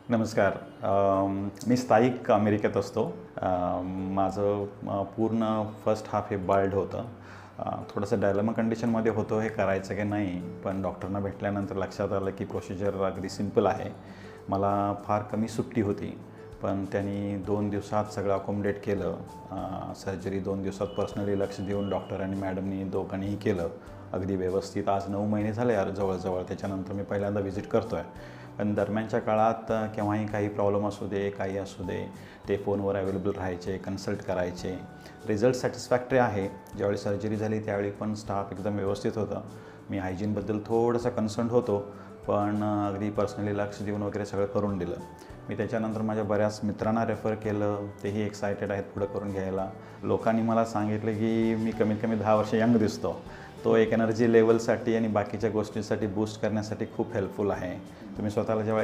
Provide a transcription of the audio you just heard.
नमस्कार. मी स्थायिक अमेरिकेत असतो. माझं पूर्ण फर्स्ट हाफ हे बाल्ड होतं. थोडंसं डायलेमा कंडिशनमध्ये होतो हे करायचं की नाही, पण डॉक्टरना भेटल्यानंतर लक्षात आलं की प्रोसिजर अगदी सिंपल आहे. मला फार कमी सुट्टी होती, पण त्यांनी 2 दिवसात सगळं अकोमोडेट केलं. सर्जरी 2 दिवसात पर्सनली लक्ष देऊन डॉक्टर आणि मॅडमनी दोघांनीही केलं अगदी व्यवस्थित. आज 9 महिने झाले यार जवळ-जवळ. त्याच्यानंतर मी पहिल्यांदा व्हिजिट करतो आहे. पण दरम्यानच्या काळात केव्हाही काही प्रॉब्लेम असू दे, काही असू दे, ते फोनवर अवेलेबल राहायचे, कन्सल्ट करायचे. रिझल्ट सॅटिस्फॅक्टरी आहे. ज्यावेळी सर्जरी झाली त्यावेळी पण स्टाफ एकदम व्यवस्थित होतं. मी हायजीनबद्दल थोडंसं कन्सर्न होतो, पण अगदी पर्सनली लक्ष देऊन वगैरे सगळं करून दिलं. मी त्याच्यानंतर माझ्या बऱ्याच मित्रांना रेफर केलं. तेही एक्सायटेड आहेत पुढं करून घ्यायला. लोकांनी मला सांगितलं की मी कमीत कमी 10 वर्ष यंग दिसतो. तो एक एनर्जी लेवलसाठी आणि बाकीच्या गोष्टींसाठी बूस्ट करण्यासाठी खूप हेल्पफुल आहे. तुम्ही स्वतःला जेव्हा